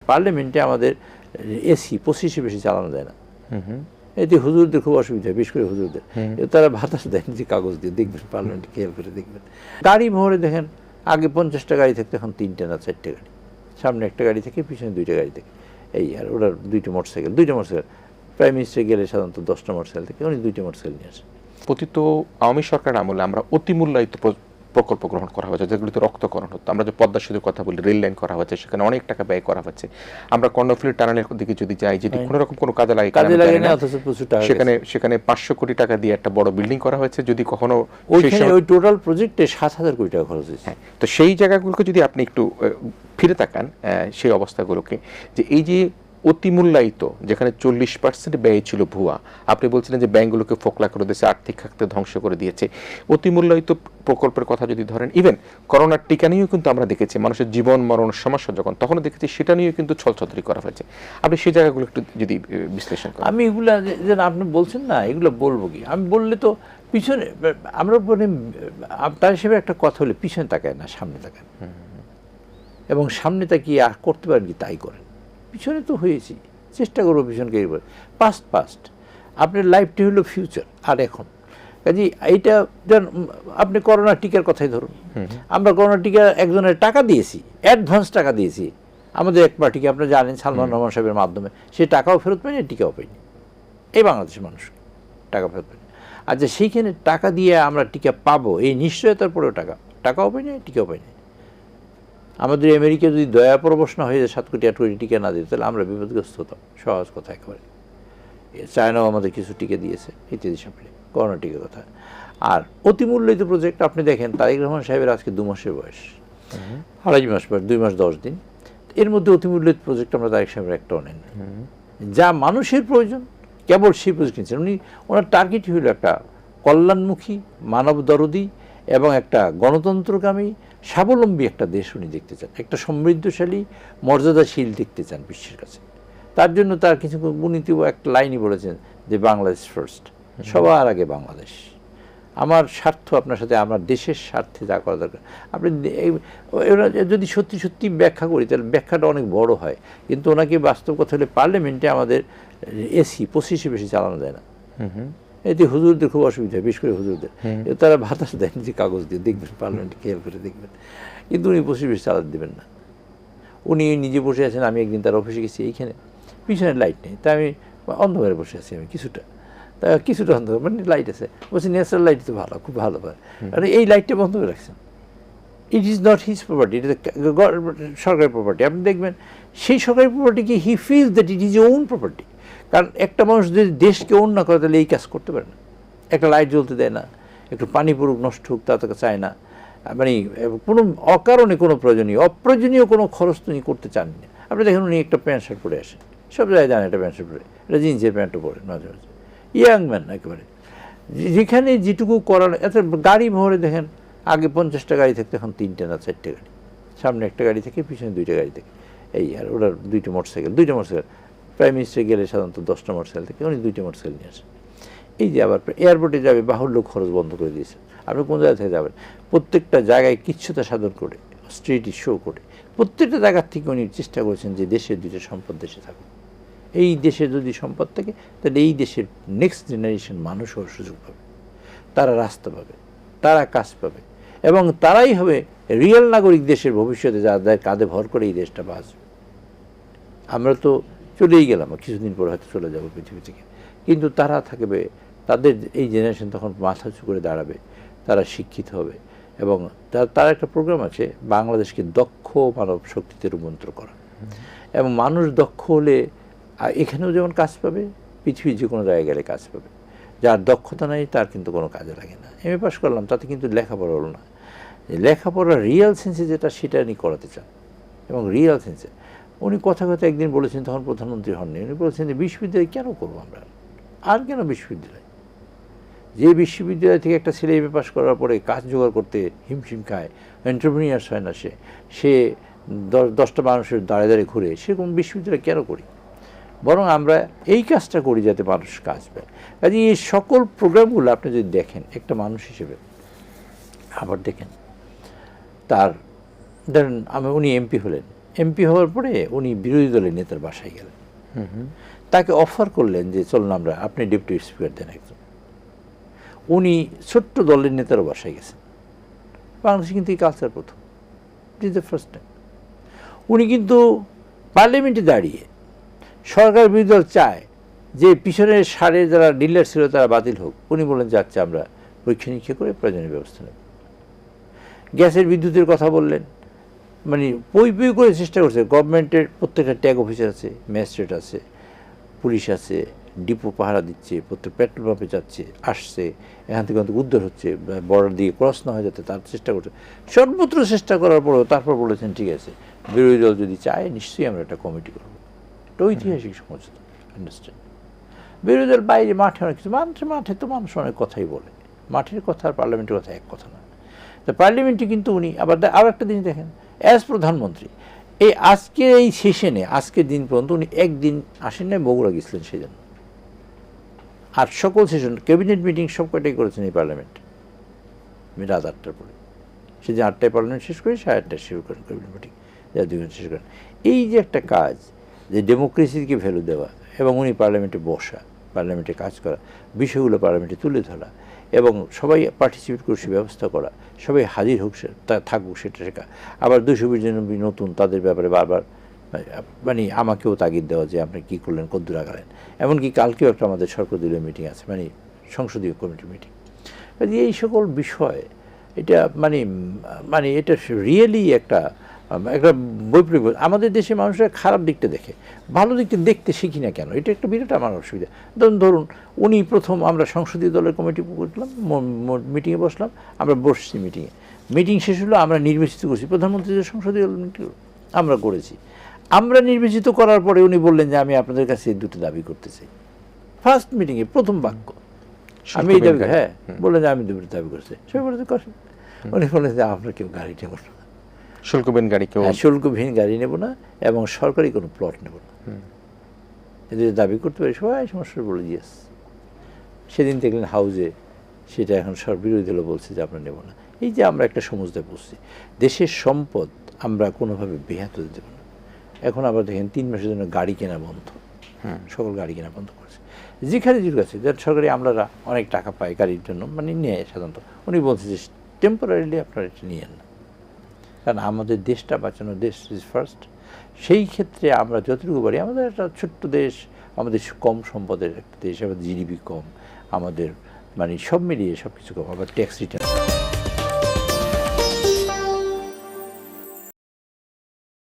পার্লামেন্টে আমাদের এসি 25-এর বেশি চালানো যায় না। এতে হুজুরদের খুব অসুবিধা, বিশেষ করে হুজুরদের। তারা বাতাস দেন যে কাগজ দিয়ে, দেখবেন পার্লামেন্টে খেয়াল করে দেখবেন। গাড়ি ভরে দেখেন, আগে 50টা গাড়ি থাকতো, এখন 3টে না 4টে গাড়ি। সামনে একটা গাড়ি থেকে, পিছনে 2টা গাড়ি থেকে। এই আর ওরা 2টা মোটরসাইকেল। প্রাইম মিনিস্টার গেলে সাধারণত 10টা মোটরসাইকেল থেকে, উনি 2টা মোটরসাইকেল নিয়ে আসেন। পতিত আওয়ামী সরকার আমলে আমরা অতিমূল্যায়িত প্রকল্প গ্রহণ করা হয়েছে, যেগুলিতে রক্তকরণ হতো। আমরা যে পদ্মা সেতুর কথা বলি, রেল লাইন করা হয়েছে, সেখানে অনেক টাকা ব্যয় করা হচ্ছে। আমরা কর্ণফুলী টানেলের দিকে যদি যাই, যেটি কোনো রকম কোনো কাজে লাগে না, সেখানে 500 কোটি টাকা দিয়ে একটা বড় বিল্ডিং করা হয়েছে। যদি কখনো ওই টোটাল প্রজেক্টে 7,000 কোটি টাকা খরচ হয়েছে। তো সেই জায়গাগুলোকে যদি আপনি একটু ফিরে তাকান, সেই অবস্থাগুলোকে, যে এই যে অতিমূল্যায়িত, যেখানে 40% ব্যয় ছিল ভুয়া, আপনি বলছিলেন যে ব্যাংকগুলোকে ফোকলা করে দিয়েছে, আর্থিক খাতে ধ্বংস করে দিয়েছে। অতিমূল্যায়িত প্রকল্পের কথা যদি ধরেন, ইভেন করোনার টিকা নিয়েও কিন্তু আমরা দেখেছি মানুষের জীবন মরণ সমস্যা যখন, তখনও দেখেছি সেটা নিয়েও কিন্তু ছলছত্রী করা হয়েছে। আপনি সেই জায়গাগুলো একটু যদি বিশ্লেষণ করেন। আমি এগুলা যে আপনি বলছেন না, এগুলো বলবো কি, আমি বললে তো পিছনে আমরা তার হিসেবে একটা কথা হলে পিছনে তাকায় না, সামনে তাকান, এবং সামনে তাকিয়ে আর করতে পারেন কি তাই করেন। পিছনে তো হয়েছি, চেষ্টা করবো পিছনকে। পাস্ট আপনার লাইফটি হলো ফিউচার আর এখন। কাজে এইটা আপনি করোনা টিকার কথাই ধরুন। আমরা করোনা টিকা একজনের টাকা দিয়েছি, অ্যাডভান্স টাকা দিয়েছি আমাদের এক পার্টিকে, আপনারা জানেন, সালমান রহমান সাহেবের মাধ্যমে। সে টাকাও ফেরত পায়নি, টিকাও পাইনি। এই বাংলাদেশের মানুষ টাকা ফেরত পায়নি। আচ্ছা, সেইখানে টাকা দিয়ে আমরা টিকা পাবো এই নিশ্চয়তার পরেও টাকাও পাইনি, টিকাও পাইনি। আমাদের আমেরিকা যদি দয়া পরবশ না হয়ে যায় 7 কোটি 8 কোটি টিকা না দিত, তাহলে আমরা বিপদগ্রস্ত হতাম। সহজ কথা একেবারে। চায়নাও আমাদের কিছু টিকা দিয়েছে, ইত্যাদি সব করোনা টিকার কথা। আর অতিমূল্যায়িত প্রজেক্ট আপনি দেখেন, তারেক রহমান সাহেবের আজকে 2 মাসের বয়স, 2.5 মাস বয়স, 2 মাস 10 দিন। এর মধ্যে অতিমূল্যায়িত প্রজেক্ট আমরা তারেক সাহেবের একটাও নেন। যা মানুষের প্রয়োজন কেবল সেই প্রজেক্ট নিচ্ছেন উনি। ওনার টার্গেটই হলো একটা কল্যাণমুখী, মানব দরদী এবং একটা গণতন্ত্রগামী, স্বাবলম্বী একটা দেশ উনি দেখতে চান, একটা সমৃদ্ধশালী, মর্যাদাশীল দেখতে চান বিশ্বের কাছে। তার জন্য তার কিছু উনিতিও একটা লাইনই বলেছেন যে বাংলাদেশ ফার্স্ট, সবার আগে বাংলাদেশ। আমার স্বার্থ আপনার সাথে, আমার দেশের স্বার্থে যা করা দরকার। আপনি যদি সত্যি সত্যি ব্যাখ্যা করি, তাহলে ব্যাখ্যাটা অনেক বড় হয়। কিন্তু ওনাকে বাস্তব কথা হলে পার্লামেন্টে আমাদের এসি 25-এর বেশি চালানো যায় না। এতে হুজুরদের খুব অসুবিধা, বিশেষ করে হুজুরদের। তারা বাতাস দেন যে কাগজ দিয়ে, দেখবেন পার্লামেন্টে খেয়াল করে দেখবেন। কিন্তু উনি 25 বেশি চালাতে দেবেন না। উনি নিজে বসে আছেন। আমি একদিন তার অফিসে গেছি, এইখানে পিছনে লাইট নেই, তাই আমি অন্ধকারে বসে আছি। আমি কিছুটা অন্ধকার, মানে লাইট আছে, বলছি ন্যাচারাল লাইট তো ভালো, খুব ভালো পারে। আর এই লাইটটা বন্ধ করে রাখছেন। It is not his property, it is সরকারি প্রপার্টি। আপনি দেখবেন সেই সরকারি প্রপার্টিকে he feels that it is own property. কারণ একটা মানুষ যদি দেশকে ওন না করে, তাহলে এই কাজ করতে পারে না। একটা লাইট জ্বলতে দেয় না, একটু পানি পড়ুক, নষ্ট হোক, তা তাকে চায় না। মানে কোনো অকারণে কোনো অপ্রয়োজনীয় কোনো খরচ তিনি করতে চান না। আপনি দেখেন উনি একটা প্যান্ট শার্ট পরে আসেন, সব জায়গায় জানেন একটা প্যান্ট শার্ট পরে, এটা জিন্সের প্যান্টও পরে মাঝে মাঝে, ইয়াং ম্যান একেবারে। যেখানে যেটুকু করার, এত গাড়ি ভরে দেখেন, আগে 50টা গাড়ি থাকতো, এখন 3টে না 4টে গাড়ি। সামনে একটা গাড়ি থেকে, পিছনে 2টা গাড়ি থেকে। এই আর ওরা 2টা মোটরসাইকেল। প্রাইম মিনিস্টার গেলে সাধারণত 10টা মোটরসাইকেল থেকে, উনি 2টা মোটরসাইকেল নিয়ে আসেন। এই যে আবার এয়ারপোর্টে যাবে, বাহুল্য খরচ বন্ধ করে দিয়েছেন। আপনি কোন জায়গা থেকে যাবেন, প্রত্যেকটা জায়গায় কিচ্ছুতা সাধন করে, স্ট্রিট শো করে, প্রত্যেকটা জায়গার থেকে উনি চেষ্টা করেছেন যে দেশের 2টা সম্পদ দেশে থাকুক। এই দেশে যদি সম্পদ থাকে, তাহলে এই দেশের নেক্সট জেনারেশন মানুষ হওয়ার সুযোগ পাবে, তারা রাস্তা পাবে, তারা কাজ পাবে, এবং তারাই হবে রিয়েল নাগরিক দেশের ভবিষ্যতে, যাদের কাঁধে ভর করে এই দেশটা বাঁচবে। আমরা তো চলেই গেলাম, কিছুদিন পর হয়তো চলে যাব পৃথিবী থেকে, কিন্তু তারা থাকবে, তাদের এই জেনারেশন তখন মাথা উঁচু করে দাঁড়াবে, তারা শিক্ষিত হবে। এবং তার একটা প্রোগ্রাম আছে, বাংলাদেশকে দক্ষ মানব শক্তিতে রূপান্তর করা। এবং মানুষ দক্ষ হলে এখানেও যেমন কাজ পাবে, পৃথিবীর যে কোনো জায়গায় গেলে কাজ পাবে। যার দক্ষতা নাই তার কিন্তু কোনো কাজে লাগে না। এমএ পাস করলাম, তাতে কিন্তু লেখাপড়া হলো না। লেখাপড়া রিয়েল সেন্সে যেটা, সেটা উনি করাতে চান। এবং রিয়েল সেন্সে উনি কথা একদিন বলেছেন, তখন প্রধানমন্ত্রী হননি, উনি বলেছেন যে বিশ্ববিদ্যালয় কেন করবো আমরা, আর কেন বিশ্ববিদ্যালয়? যে বিশ্ববিদ্যালয় থেকে একটা ছেলে এমএ পাস করার পরে কাজ জোগাড় করতে হিমশিম খায়, এন্টারপ্রেনিয়ার্স হয় না, সে 10টা মানুষের দাঁড়িয়ে দাঁড়িয়ে ঘুরে, সেরকম বিশ্ববিদ্যালয় কেন করি? বরং আমরা এই কাজটা করি যাতে মানুষ কাজ পায়। কাজে এই সকল প্রোগ্রামগুলো আপনি যদি দেখেন একটা মানুষ হিসেবে, আবার দেখেন তার, ধরেন উনি এমপি হলেন, এমপি হওয়ার পরে উনি বিরোধী দলের নেতার বাসায় গেলেন, তাকে অফার করলেন যে চলুন আমরা, আপনি ডেপুটি স্পিকার দেন একজন। উনি ছোট্ট দলের নেতারও বাসায় গেছেন। বাংলাদেশে কিন্তু এই কালচার প্রথম, it is the first time. উনি কিন্তু পার্লামেন্টে দাঁড়িয়ে সরকার বিরোধী দল চায় যে পিছনের সারের যারা ডিলার ছিল তারা বাতিল হোক, উনি বলেন যে আচ্ছা আমরা পরীক্ষা নিরীক্ষা করে প্রয়োজনীয় ব্যবস্থা নেব। গ্যাসের বিদ্যুতের কথা বললেন, মানে পই পই করে চেষ্টা করছে। গভর্নমেন্টের প্রত্যেকটা ট্যাগ অফিসার আছে, ম্যাজিস্ট্রেট আছে, পুলিশ আছে, ডিপো পাহারা দিচ্ছে, প্রত্যেক পেট্রোল পাম্পে যাচ্ছে, আসছে, এখান থেকে উদ্ধার হচ্ছে, বর্ডার দিয়ে ক্রস না হয়ে যাতে তার চেষ্টা করছে। সর্বত্র চেষ্টা করার পরেও তারপর বলেছেন ঠিক আছে বিরোধী দল যদি চায় নিশ্চয়ই আমরা একটা কমিটি করবো। এটা ঐতিহাসিক সমঝোতা, আন্ডারস্ট্যান্ড। বিরোধী দল বাইরে মাঠে অনেক কিছু, মাঠে তো মানুষ অনেক কথাই বলে, মাঠের কথা আর পার্লামেন্টের কথা এক কথা না। তো পার্লামেন্টে কিন্তু উনি আবার আরও একটা জিনিস দেখেন, অ্যাজ প্রধানমন্ত্রী এই আজকের এই সেশনে আজকের দিন পর্যন্ত উনি একদিন আসেন নাই, বগুড়া গেছিলেন সেজন্য। আর সকল সেশন ক্যাবিনেট মিটিং সব কটাই করেছেন এই পার্লামেন্টে রাত 8টার পরে। সেদিন 8টায় পার্লামেন্ট শেষ করে 8:30টায় শুরু করেন ক্যাবিনেট মিটিং, যা 2 ঘন্টা শেষ করেন। এই যে একটা কাজ, যে ডেমোক্রেসিকে ভ্যালু দেওয়া এবং উনি পার্লামেন্টে বসা, পার্লামেন্টে কাজ করা, বিষয়গুলো পার্লামেন্টে তুলে ধরা এবং সবাই পার্টিসিপেট করে সে ব্যবস্থা করা, সবাই হাজির হোক, তা থাকুক সেটা শেখা। আবার 292 নতুন তাদের ব্যাপারে বারবার মানে আমাকেও তাগিদ দেওয়া যে আপনি কী করলেন, কদ্দূর আগালেন। এমনকি কালকেও একটা আমাদের সর্বদলীয় মিটিং আছে, মানে সংসদীয় কমিটির মিটিং। এই সকল বিষয় এটা মানে এটা রিয়েলি একটা বৈপ্লবিক। আমাদের দেশে মানুষরা খারাপ দিকটা দেখে, ভালো দিকটা দেখতে শিখি না কেন, এটা একটা বিরাট আমার অসুবিধা। ধরুন উনি প্রথম, আমরা সংসদীয় দলের কমিটি করলাম, মিটিংয়ে বসলাম, আমরা বসছি মিটিং শেষ হলো, আমরা নির্বাচিত করছি প্রধানমন্ত্রী যে সংসদীয় দল মিটিং আমরা করেছি। আমরা নির্বাচিত করার পরে উনি বললেন যে আমি আপনাদের কাছে এই দুটো দাবি করতে চাই। ফার্স্ট মিটিংয়ে প্রথম বাক্য আমি এই দাবি, হ্যাঁ বললেন যে আমি দুটো দাবি করছি। সবাই বলেছে করেন। উনি বললেন যে আপনার কেউ গাড়ি নেব না, শুল্কবিহীন গাড়ি নেব না এবং সরকারি কোনো প্লট নেব না, এদের দাবি করতে পারি। সবাই সমস্যা বলে দিয়েছে। সেদিন দেখলেন হাউজে সেটা এখন বিরোধী দল বলছে যে আমরা নেব না। এই যে আমরা একটা সমঝোতায় পৌঁছছি, দেশের সম্পদ আমরা কোনোভাবে বেহাত হতে দেব না। এখন আবার দেখেন 3 মাসের জন্য গাড়ি কেনা বন্ধ, সকল গাড়ি কেনা বন্ধ করেছে। যেখানে যেগুলো আছে যার সরকারি আমলারা অনেক টাকা পায় গাড়ির জন্য, মানে নেয় সাধারণত, উনি বলছে যে টেম্পোরারিলি আপনারা এটা নিয়েন না, কারণ আমাদের দেশটা বাঁচানো, দেশ ইজ ফার্স্ট। সেই ক্ষেত্রে আমরা যতটুকু পারি, আমাদের একটা ছোট্ট দেশ, আমাদের কম সম্পদের একটা দেশ, আমাদের জিডিপি কম, আমাদের মানে সব মিলিয়ে সব কিছু কম, আবার ট্যাক্স রিটার্ন